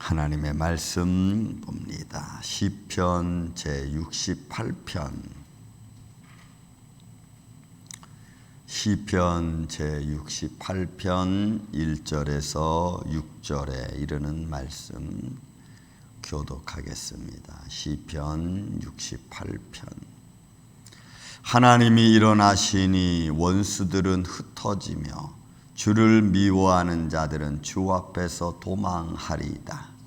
하나님의 말씀 봅니다. 시편 제68편 시편 제68편 1절에서 6절에 이르는 말씀 교독하겠습니다. 시편 68편. 하나님이 일어나시니 원수들은 흩어지며 주를 미워하는 자들은 주 앞에서 도망하리이다.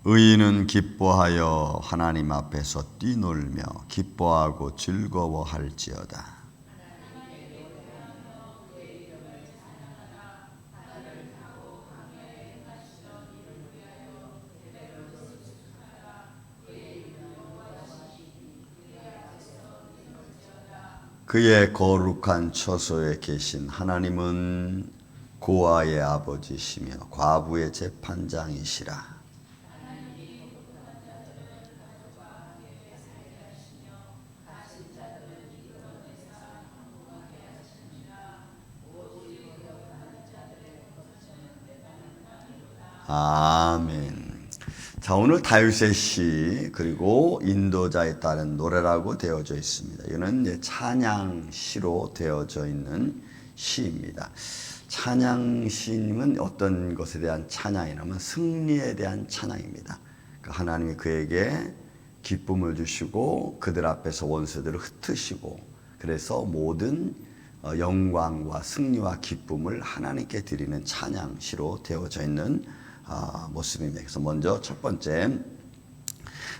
의인은 기뻐하여 하나님 앞에서 뛰놀며 기뻐하고 즐거워할지어다. 그의 거룩한 처소에 계신 하나님은 고아의 아버지시며 과부의 재판장이시라. 아멘. 자, 오늘 다윗의 시 그리고 인도자에 따른 노래라고 되어져 있습니다. 이거는 이제 찬양시로 되어져 있는 시입니다. 찬양시는 어떤 것에 대한 찬양이냐면 승리에 대한 찬양입니다. 하나님이 그에게 기쁨을 주시고 그들 앞에서 원수들을 흩으시고 그래서 모든 영광과 승리와 기쁨을 하나님께 드리는 찬양시로 되어져 있는 모습입니다. 그래서 먼저 첫 번째,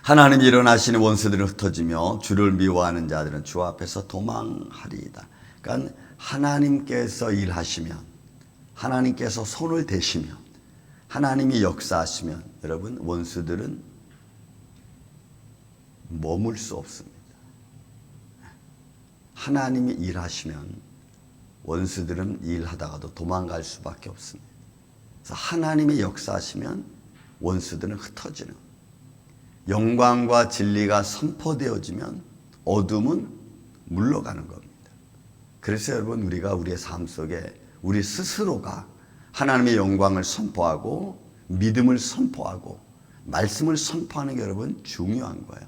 하나님이 일어나시는 원수들은 흩어지며 주를 미워하는 자들은 주 앞에서 도망하리이다. 그러니까 하나님께서 일하시면, 하나님께서 손을 대시면, 하나님이 역사하시면 여러분 원수들은 머물 수 없습니다. 하나님이 일하시면 원수들은 일하다가도 도망갈 수밖에 없습니다. 그래서 하나님의 역사하시면 원수들은 흩어지는, 영광과 진리가 선포되어지면 어둠은 물러가는 겁니다. 그래서 여러분 우리가 우리의 삶 속에 우리 스스로가 하나님의 영광을 선포하고 믿음을 선포하고 말씀을 선포하는 게 여러분 중요한 거예요.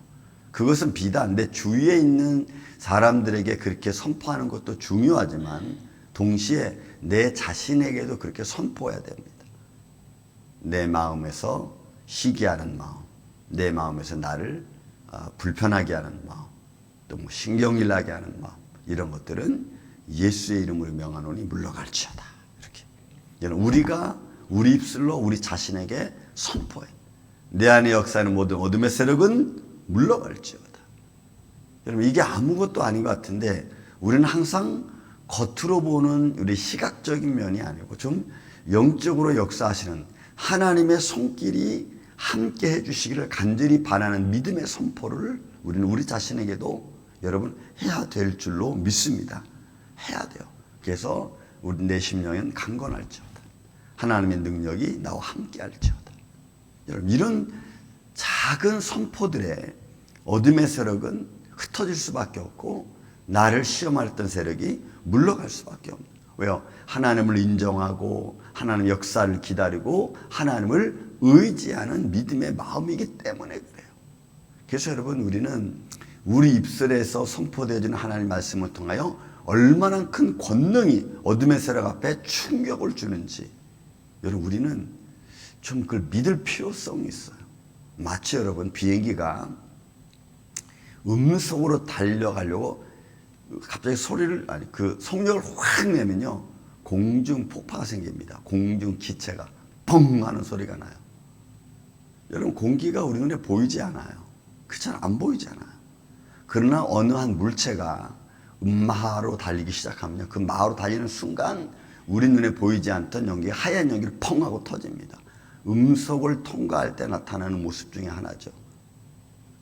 그것은 비단 내 주위에 있는 사람들에게 그렇게 선포하는 것도 중요하지만 동시에 내 자신에게도 그렇게 선포해야 됩니다. 내 마음에서 시기하는 마음, 내 마음에서 나를 불편하게 하는 마음, 또 뭐 신경질 나게 하는 마음, 이런 것들은 예수의 이름으로 명하노니 물러갈지어다. 이렇게 우리가 우리 입술로 우리 자신에게 선포해. 내 안에 역사하는 모든 어둠의 세력은 물러갈지어다. 여러분 이게 아무것도 아닌 것 같은데 우리는 항상 겉으로 보는 우리 시각적인 면이 아니고 좀 영적으로 역사하시는 하나님의 손길이 함께 해주시기를 간절히 바라는 믿음의 선포를 우리는 우리 자신에게도 여러분 해야 될 줄로 믿습니다. 해야 돼요. 그래서 우리 내 심령은 강건할지어다. 하나님의 능력이 나와 함께 할지어다. 여러분 이런 작은 선포들에 어둠의 세력은 흩어질 수밖에 없고 나를 시험했던 세력이 물러갈 수밖에 없는. 왜요? 하나님을 인정하고 하나님 역사를 기다리고 하나님을 의지하는 믿음의 마음이기 때문에 그래요. 그래서 여러분 우리는 우리 입술에서 선포되어지는 하나님의 말씀을 통하여 얼마나 큰 권능이 어둠의 세력 앞에 충격을 주는지 여러분 우리는 좀 그걸 믿을 필요성이 있어요. 마치 여러분 비행기가 음속으로 달려가려고 갑자기 그 속력을 확 내면요 공중 폭파가 생깁니다. 공중 기체가 뻥 하는 소리가 나요. 여러분 공기가 우리 눈에 보이지 않아요. 그처럼 안 보이지 않아요. 그러나 어느 한 물체가 음마하로 달리기 시작하면 그 마하로 달리는 순간 우리 눈에 보이지 않던 연기가 하얀 연기를 펑 하고 터집니다. 음속을 통과할 때 나타나는 모습 중에 하나죠.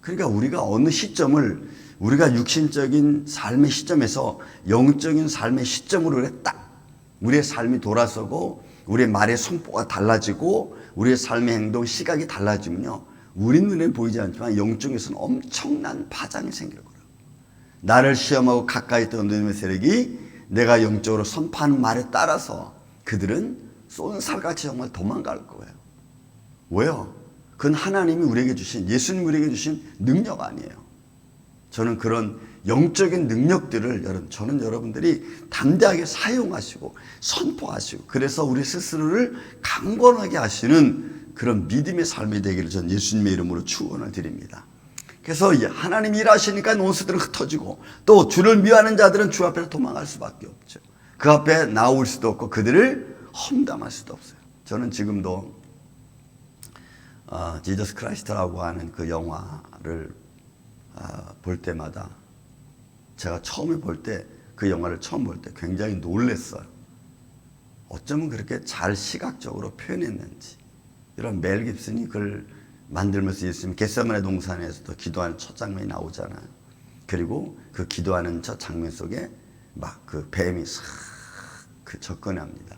그러니까 우리가 어느 시점을 우리가 육신적인 삶의 시점에서 영적인 삶의 시점으로 딱 우리의 삶이 돌아서고 우리의 말의 선포가 달라지고 우리의 삶의 행동, 시각이 달라지면요 우리 눈에 보이지 않지만 영적에서는 엄청난 파장이 생길 거예요. 나를 시험하고 가까이 있던 어둠의 세력이 내가 영적으로 선포하는 말에 따라서 그들은 쏜살같이 정말 도망갈 거예요. 왜요? 그건 하나님이 우리에게 주신, 예수님이 우리에게 주신 능력 아니에요. 저는 그런 영적인 능력들을 저는 여러분들이 담대하게 사용하시고 선포하시고 그래서 우리 스스로를 강건하게 하시는 그런 믿음의 삶이 되기를 전 예수님의 이름으로 축원을 드립니다. 그래서 하나님이 일하시니까 원수들은 흩어지고 또 주를 미워하는 자들은 주 앞에서 도망갈 수밖에 없죠. 그 앞에 나올 수도 없고 그들을 험담할 수도 없어요. 저는 지금도 지저스 크라이스트라고 하는 그 영화를 볼 때마다 제가 처음에 볼 때 그 영화를 처음 볼 때 굉장히 놀랐어요. 어쩌면 그렇게 잘 시각적으로 표현했는지. 이런 멜 깁슨이 그걸 만들면서 예수님 겟세마네 동산에서도 기도하는 첫 장면이 나오잖아요. 그리고 그 기도하는 첫 장면 속에 막 그 뱀이 싹 그 접근합니다.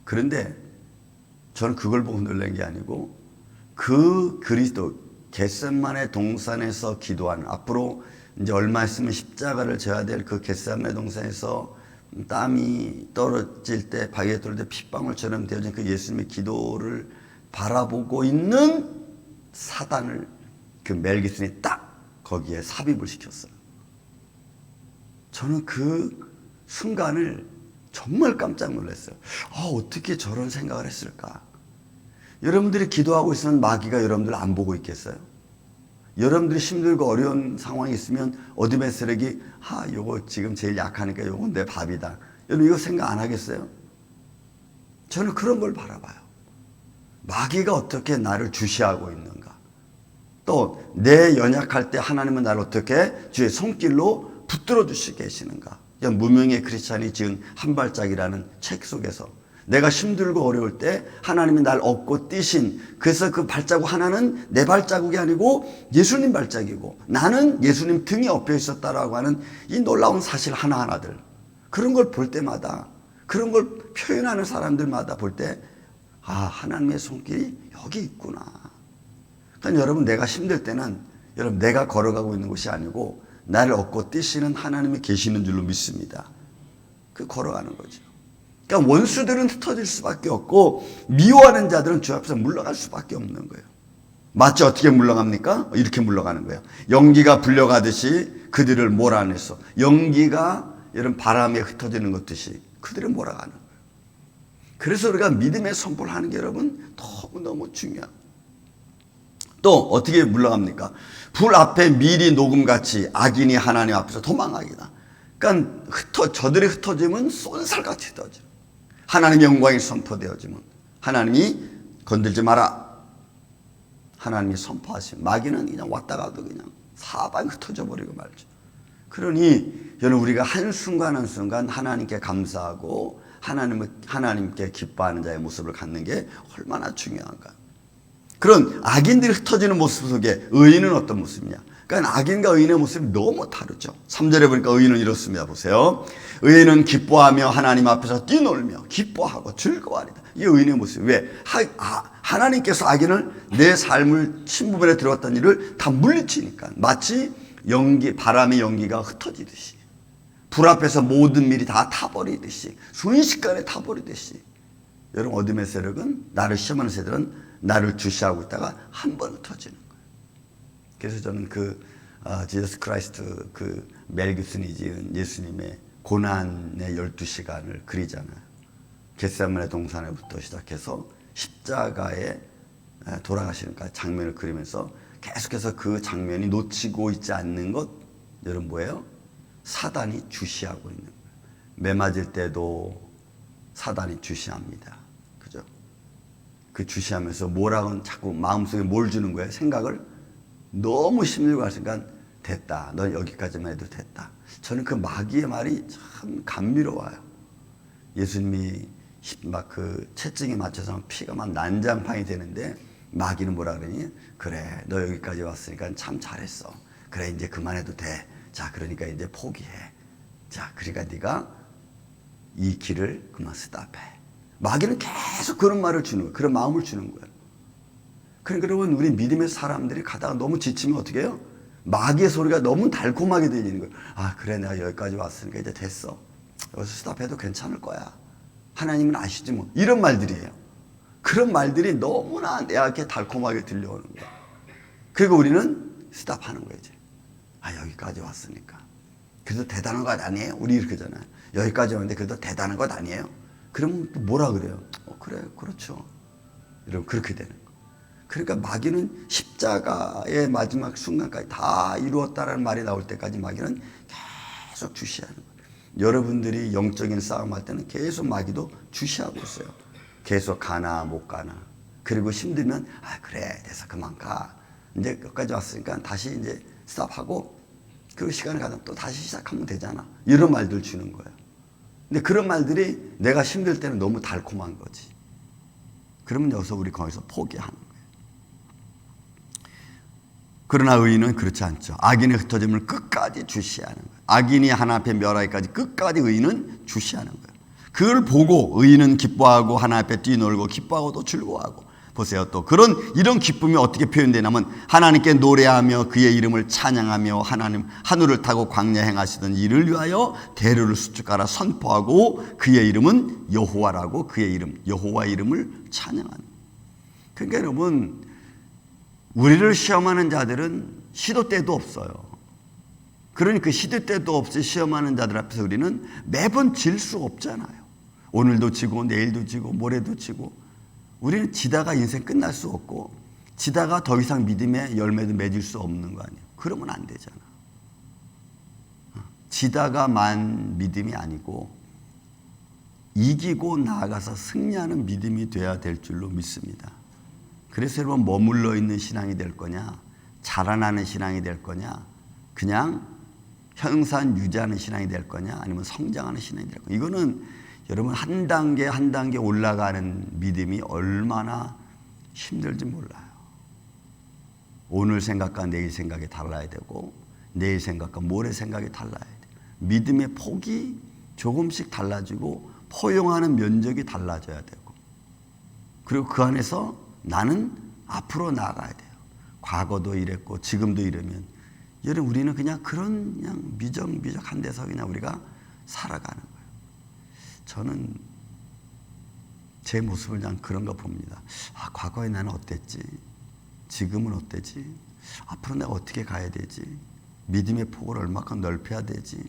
그런데 저는 그걸 보고 놀란 게 아니고 그 그리스도 겟세마네 동산에서 기도하는 앞으로 이제 얼마 있으면 십자가를 져야 될 그 겟세마네 동산에서 땀이 떨어질 때 바위에 떨어질 때 핏방울처럼 되어진 그 예수님의 기도를 바라보고 있는 사단을 그 멜 깁슨이 딱 거기에 삽입을 시켰어요. 저는 그 순간을 정말 깜짝 놀랐어요. 어떻게 저런 생각을 했을까? 여러분들이 기도하고 있으면 마귀가 여러분들 안 보고 있겠어요? 여러분들이 힘들고 어려운 상황이 있으면 어둠의 세력이 요거 지금 제일 약하니까 요건 내 밥이다. 여러분 이거 생각 안 하겠어요? 저는 그런 걸 바라봐요. 마귀가 어떻게 나를 주시하고 있는가? 또 내 연약할 때 하나님은 나를 어떻게 주의 손길로 붙들어 주시고 계시는가? 무명의 크리스찬이 지은 한 발짝이라는 책 속에서 내가 힘들고 어려울 때 하나님이 날 업고 뛰신, 그래서 그 발자국 하나는 내 발자국이 아니고 예수님 발자국이고 나는 예수님 등에 엎여 있었다라고 하는 이 놀라운 사실 하나하나들, 그런 걸 볼 때마다, 그런 걸 표현하는 사람들마다 볼 때 하나님의 손길이 여기 있구나. 그러니까 여러분, 내가 힘들 때는 여러분 내가 걸어가고 있는 것이 아니고 나를 업고 뛰시는 하나님이 계시는 줄로 믿습니다. 그 걸어가는 거죠. 그러니까 원수들은 흩어질 수밖에 없고 미워하는 자들은 주 앞에서 물러갈 수밖에 없는 거예요. 마치 어떻게 물러갑니까? 이렇게 물러가는 거예요. 연기가 불려가듯이 그들을 몰아내서, 연기가 이런 바람에 흩어지는 것 듯이 그들을 몰아가는 거예요. 그래서 우리가 믿음의 선포를 하는 게 여러분 너무너무 중요합니다. 또 어떻게 물러갑니까? 불 앞에 미리 녹음같이 악인이 하나님 앞에서 도망하기다. 그러니까 저들이 흩어지면 쏜살같이 흩어져. 하나님의 영광이 선포되어지면 하나님이 건들지 마라. 하나님이 선포하시면 마귀는 그냥 왔다 가도 그냥 사방에 흩어져 버리고 말죠. 그러니 여러분, 우리가 한순간 한순간 하나님께 감사하고 하나님께 기뻐하는 자의 모습을 갖는 게 얼마나 중요한가. 그런 악인들이 흩어지는 모습 속에 의인은 어떤 모습이냐? 그러니까 악인과 의인의 모습이 너무 다르죠. 3절에 보니까 의인은 이렇습니다. 보세요. 의인은 기뻐하며 하나님 앞에서 뛰놀며 기뻐하고 즐거워하리다. 이게 의인의 모습. 왜? 하나님께서 악인을 내 삶을 침부변에 들어왔던 일을 다 물리치니까, 마치 바람의 연기가 흩어지듯이, 불 앞에서 모든 밀이 다 타버리듯이, 순식간에 타버리듯이, 여러분, 어둠의 세력은, 나를 시험하는 세력은 나를 주시하고 있다가 한 번 흩어지는 거예요. 그래서 저는 지저스 크라이스트 멜 깁슨이 지은 예수님의 고난의 12시간을 그리잖아요. 겟세마네 동산에부터 시작해서 십자가에 돌아가시는 장면을 그리면서 계속해서 그 장면이 놓치고 있지 않는 것, 여러분 뭐예요? 사단이 주시하고 있는 거예요. 매 맞을 때도 사단이 주시합니다. 그죠? 그 주시하면서 뭐라고 자꾸 마음속에 뭘 주는 거예요? 생각을 너무 힘들고 하니까 됐다. 넌 여기까지만 해도 됐다. 저는 그 마귀의 말이 참 감미로워요. 예수님이 막 채증에 맞춰서 피가 막 난장판이 되는데 마귀는 뭐라 그러니? 그래, 너 여기까지 왔으니까 참 잘했어. 그래, 이제 그만해도 돼. 자, 그러니까 이제 포기해. 자, 그러니까 네가 이 길을 그만 스탑해. 마귀는 계속 그런 말을 주는 거예요. 그런 마음을 주는 거예요. 그러니까 여러분, 우리 믿음의 사람들이 가다가 너무 지치면 어떻게 해요? 마귀의 소리가 너무 달콤하게 들리는 거예요. 아, 그래, 내가 여기까지 왔으니까 이제 됐어. 여기서 스탑해도 괜찮을 거야. 하나님은 아시지 뭐. 이런 말들이에요. 그런 말들이 너무나 내한테 달콤하게 들려오는 거예요. 그리고 우리는 스탑하는 거예요, 이제. 아, 여기까지 왔으니까. 그래도 대단한 것 아니에요? 우리 이렇게 하잖아요. 여기까지 왔는데 그래도 대단한 것 아니에요? 그러면 또 뭐라 그래요? 그래, 그렇죠. 여러분, 그렇게 되는 거예요. 그러니까 마귀는 십자가의 마지막 순간까지 다 이루었다라는 말이 나올 때까지 마귀는 계속 주시하는 거예요. 여러분들이 영적인 싸움할 때는 계속 마귀도 주시하고 있어요. 계속 가나 못 가나. 그리고 힘들면 아, 그래, 돼서 그만 가. 이제 여기까지 왔으니까 다시 이제 스탑하고 그 시간을 가다 또 다시 시작하면 되잖아. 이런 말들 주는 거예요. 근데 그런 말들이 내가 힘들 때는 너무 달콤한 거지. 그러면 여기서 우리 거기서 포기하는 거예요. 그러나 의인은 그렇지 않죠. 악인의 흩어짐을 끝까지 주시하는 거예요. 악인이 하나 앞에 멸하기까지 끝까지 의인은 주시하는 거예요. 그걸 보고 의인은 기뻐하고 하나 앞에 뛰놀고 기뻐하고 또 즐거워하고. 보세요. 또 이런 기쁨이 어떻게 표현되냐면 하나님께 노래하며 그의 이름을 찬양하며 하나님 하늘을 타고 광야 행하시던 이를 위하여 대류를 수축하라 선포하고 그의 이름은 여호와라고 그의 이름 여호와 이름을 찬양하는. 그러니까 여러분, 우리를 시험하는 자들은 시도 때도 없어요. 그러니 그 시도 때도 없이 시험하는 자들 앞에서 우리는 매번 질 수 없잖아요. 오늘도 지고 내일도 지고 모레도 지고. 우리는 지다가 인생 끝날 수 없고 지다가 더 이상 믿음의 열매도 맺을 수 없는 거 아니에요. 그러면 안 되잖아. 지다가만 믿음이 아니고 이기고 나아가서 승리하는 믿음이 돼야 될 줄로 믿습니다. 그래서 여러분, 머물러 있는 신앙이 될 거냐, 자라나는 신앙이 될 거냐, 그냥 현산 유지하는 신앙이 될 거냐, 아니면 성장하는 신앙이 될 거냐. 이거는 여러분 한 단계 한 단계 올라가는 믿음이 얼마나 힘들지 몰라요. 오늘 생각과 내일 생각이 달라야 되고 내일 생각과 모레 생각이 달라야 돼요. 믿음의 폭이 조금씩 달라지고 포용하는 면적이 달라져야 되고, 그리고 그 안에서 나는 앞으로 나아가야 돼요. 과거도 이랬고 지금도 이러면 여러분, 우리는 그냥 미적한 데서 그냥 우리가 살아가는 거예요. 저는 제 모습을 그냥 그런 거 봅니다. 아, 과거에 나는 어땠지? 지금은 어때지? 앞으로 내가 어떻게 가야 되지? 믿음의 폭을 얼마큼 넓혀야 되지?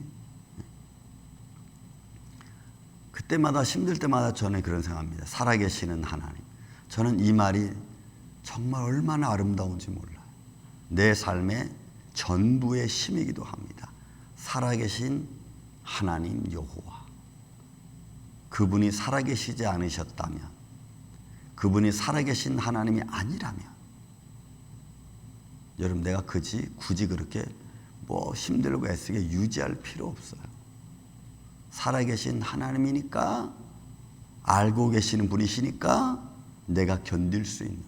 그때마다 힘들 때마다 저는 그런 생각합니다. 살아계시는 하나님. 저는 이 말이 정말 얼마나 아름다운지 몰라요. 내 삶의 전부의 힘이기도 합니다. 살아계신 하나님 여호와. 그분이 살아계시지 않으셨다면, 그분이 살아계신 하나님이 아니라면, 여러분, 내가 굳이 그렇게 힘들고 애쓰게 유지할 필요 없어요. 살아계신 하나님이니까, 알고 계시는 분이시니까 내가 견딜 수 있는,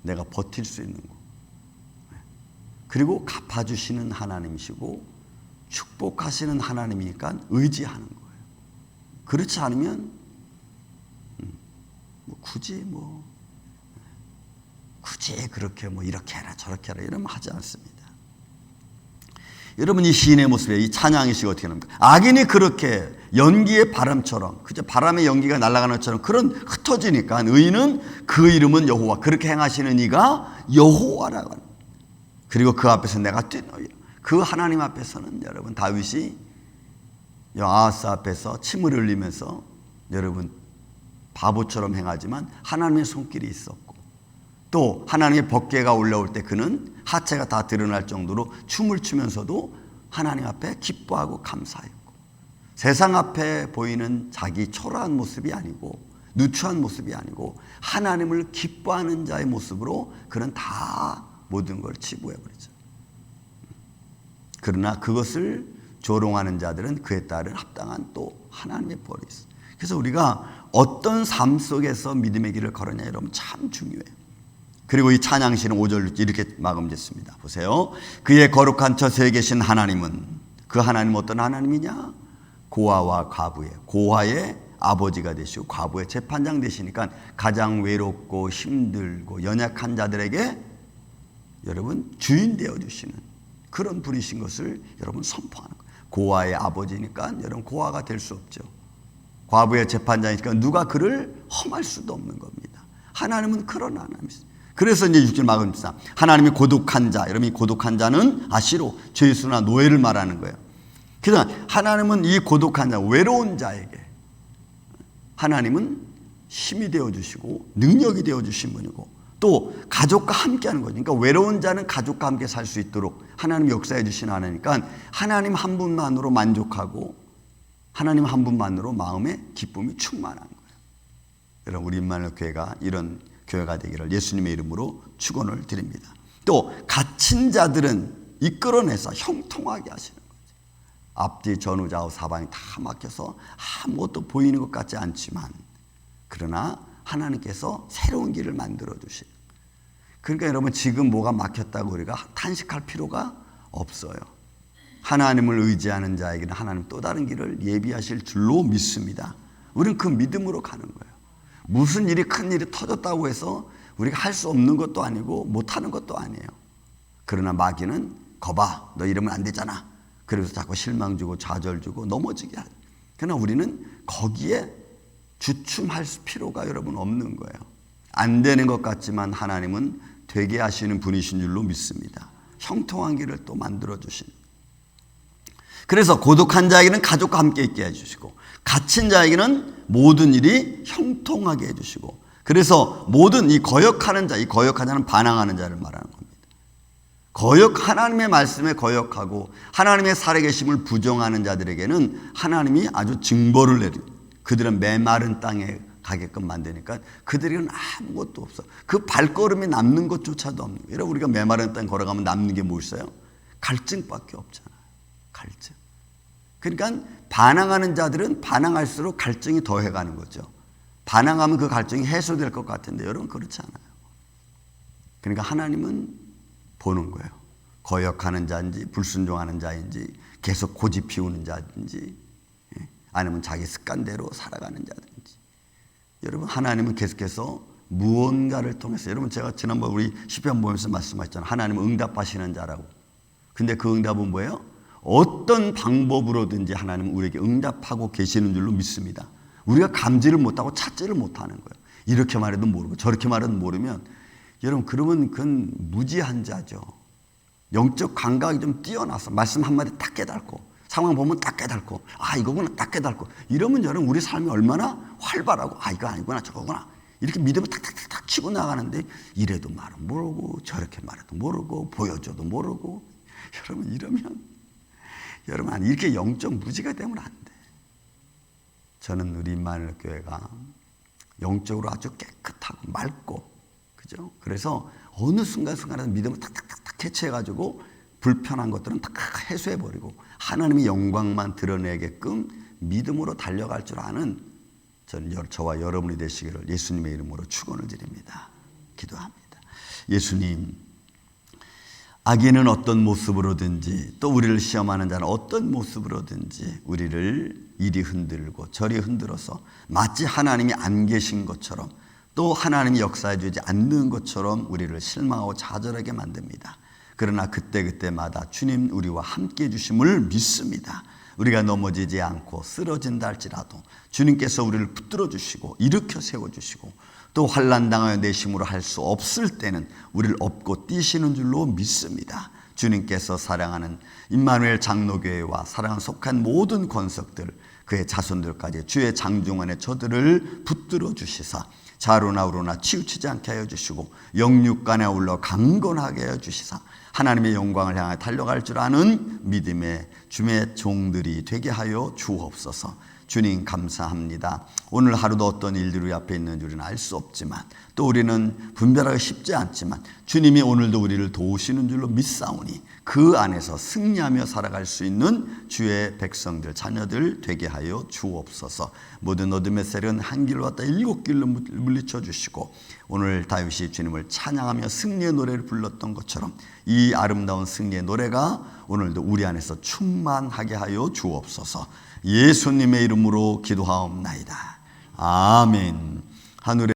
내가 버틸 수 있는 거. 그리고 갚아주시는 하나님이시고 축복하시는 하나님이니까 의지하는 거예요. 그렇지 않으면 굳이 그렇게 이렇게 해라 저렇게 해라 이러면 하지 않습니다. 여러분, 이 시인의 모습에 이 찬양의 시가 어떻게 합니까? 악인이 그렇게 연기의 바람처럼, 그저 바람의 연기가 날아가는 것처럼 그런 흩어지니까 의인은 그 이름은 여호와, 그렇게 행하시는 이가 여호와라고 하는. 그리고 그 앞에서 내가 뛰노이라. 그 하나님 앞에서는 여러분, 다윗이 아하스 앞에서 침을 흘리면서 여러분 바보처럼 행하지만 하나님의 손길이 있었고, 또 하나님의 법궤가 올라올 때 그는 하체가 다 드러날 정도로 춤을 추면서도 하나님 앞에 기뻐하고 감사했고, 세상 앞에 보이는 자기 초라한 모습이 아니고 누추한 모습이 아니고 하나님을 기뻐하는 자의 모습으로 그는 다 모든 걸 치부해버리죠. 그러나 그것을 조롱하는 자들은 그에 따른 합당한 또 하나님의 벌이 있어요. 그래서 우리가 어떤 삶 속에서 믿음의 길을 걸으냐, 여러분, 참 중요해요. 그리고 이 찬양시는 5절 이렇게 마감 짓습니다. 보세요. 그의 거룩한 처소에 계신 하나님은, 그 하나님은 어떤 하나님이냐? 고아와 과부의, 고아의 아버지가 되시고 과부의 재판장 되시니까 가장 외롭고 힘들고 연약한 자들에게 여러분 주인 되어주시는 그런 분이신 것을 여러분 선포하는 거예요. 고아의 아버지니까 여러분 고아가 될 수 없죠. 과부의 재판장이니까 누가 그를 험할 수도 없는 겁니다. 하나님은 그런 하나님이세요. 그래서 이제 6절 말씀입니다. 하나님이 고독한 자, 여러분이 고독한 자는 아시로 죄수나 노예를 말하는 거예요. 그래서 하나님은 이 고독한 자, 외로운 자에게 하나님은 힘이 되어주시고 능력이 되어주신 분이고 또 가족과 함께하는 거죠. 그러니까 외로운 자는 가족과 함께 살 수 있도록 하나님 역사해 주신 하나니까 하나님 한 분만으로 만족하고 하나님 한 분만으로 마음의 기쁨이 충만한 거예요. 여러분 우리 임마누엘 교회가 이런 교회가 되기를 예수님의 이름으로 축원을 드립니다. 또 갇힌 자들은 이끌어내서 형통하게 하시는 거죠. 앞뒤 전후 좌우 사방이 다 막혀서 아무것도 보이는 것 같지 않지만 그러나 하나님께서 새로운 길을 만들어 주신. 그러니까 여러분 지금 뭐가 막혔다고 우리가 탄식할 필요가 없어요. 하나님을 의지하는 자에게는 하나님 또 다른 길을 예비하실 줄로 믿습니다. 우리는 그 믿음으로 가는 거예요. 무슨 일이 큰 일이 터졌다고 해서 우리가 할 수 없는 것도 아니고 못하는 것도 아니에요. 그러나 마귀는 거봐 너 이러면 안 되잖아. 그래서 자꾸 실망 주고 좌절 주고 넘어지게 하죠. 그러나 우리는 거기에 주춤할 필요가 여러분 없는 거예요. 안 되는 것 같지만 하나님은 되게 하시는 분이신 줄로 믿습니다. 형통한 길을 또 만들어 주신. 그래서 고독한 자에게는 가족과 함께 있게 해주시고 갇힌 자에게는 모든 일이 형통하게 해주시고 그래서 모든 이 거역하는 자, 이 거역하는 자는 반항하는 자를 말하는 겁니다. 하나님의 말씀에 거역하고 하나님의 살아계심을 부정하는 자들에게는 하나님이 아주 징벌을 내립니다. 그들은 메마른 땅에 가게끔 만드니까 그들에게는 아무것도 없어. 그 발걸음이 남는 것조차도 없는 거예요. 우리가 메마른 땅 걸어가면 남는 게 뭐 있어요? 갈증밖에 없잖아요. 갈증. 그러니까 반항하는 자들은 반항할수록 갈증이 더해가는 거죠. 반항하면 그 갈증이 해소될 것 같은데 여러분 그렇지 않아요. 그러니까 하나님은 보는 거예요. 거역하는 자인지 불순종하는 자인지 계속 고집 피우는 자인지 아니면 자기 습관대로 살아가는 자든지. 여러분 하나님은 계속해서 무언가를 통해서 여러분 제가 지난번 우리 시편 보면서 말씀하셨잖아요. 하나님은 응답하시는 자라고. 근데 그 응답은 뭐예요? 어떤 방법으로든지 하나님은 우리에게 응답하고 계시는 줄로 믿습니다. 우리가 감지를 못하고 찾지를 못하는 거예요. 이렇게 말해도 모르고 저렇게 말해도 모르면 여러분 그러면 그건 무지한 자죠. 영적 감각이 좀 뛰어나서 말씀 한마디 딱 깨닫고 상황 보면 딱 깨닫고 아 이거구나 딱 깨닫고 이러면 여러분 우리 삶이 얼마나 활발하고 아 이거 아니구나 저거구나 이렇게 믿음을 탁탁탁 치고 나가는데 이래도 말은 모르고 저렇게 말해도 모르고 보여줘도 모르고 여러분 이러면 여러분 이렇게 영적 무지가 되면 안 돼. 저는 우리 임마누엘 교회가 영적으로 아주 깨끗하고 맑고 그죠? 그래서 어느 순간순간에 믿음을 탁탁탁탁 해체해가지고 불편한 것들은 다 해소해버리고 하나님의 영광만 드러내게끔 믿음으로 달려갈 줄 아는 저와 여러분이 되시기를 예수님의 이름으로 축원을 드립니다. 기도합니다. 예수님, 악인은 어떤 모습으로든지 또 우리를 시험하는 자는 어떤 모습으로든지 우리를 이리 흔들고 저리 흔들어서 마치 하나님이 안 계신 것처럼 또 하나님이 역사해 주지 않는 것처럼 우리를 실망하고 좌절하게 만듭니다. 그러나 그때그때마다 주님 우리와 함께 해주심을 믿습니다. 우리가 넘어지지 않고 쓰러진다 할지라도 주님께서 우리를 붙들어 주시고 일으켜 세워주시고 또 환난 당하여 내심으로 할 수 없을 때는 우리를 업고 뛰시는 줄로 믿습니다. 주님께서 사랑하는 임마누엘 장로교회와 사랑하는 속한 모든 권석들 그의 자손들까지 주의 장중원에 저들을 붙들어 주시사 자로나 우로나 치우치지 않게 하여 주시고 영육간에 올라 강건하게 하여 주시사 하나님의 영광을 향해 달려갈 줄 아는 믿음의 주의 종들이 되게 하여 주옵소서. 주님 감사합니다. 오늘 하루도 어떤 일들이 우리 앞에 있는지 우리는 알 수 없지만 또 우리는 분별하기 쉽지 않지만 주님이 오늘도 우리를 도우시는 줄로 믿사오니 그 안에서 승리하며 살아갈 수 있는 주의 백성들 자녀들 되게 하여 주옵소서. 모든 어둠의 세력은 한 길로 왔다 일곱 길로 물리쳐 주시고 오늘 다윗이 주님을 찬양하며 승리의 노래를 불렀던 것처럼 이 아름다운 승리의 노래가 오늘도 우리 안에서 충만하게 하여 주옵소서. 예수님의 이름으로 기도하옵나이다. 아멘. 하늘에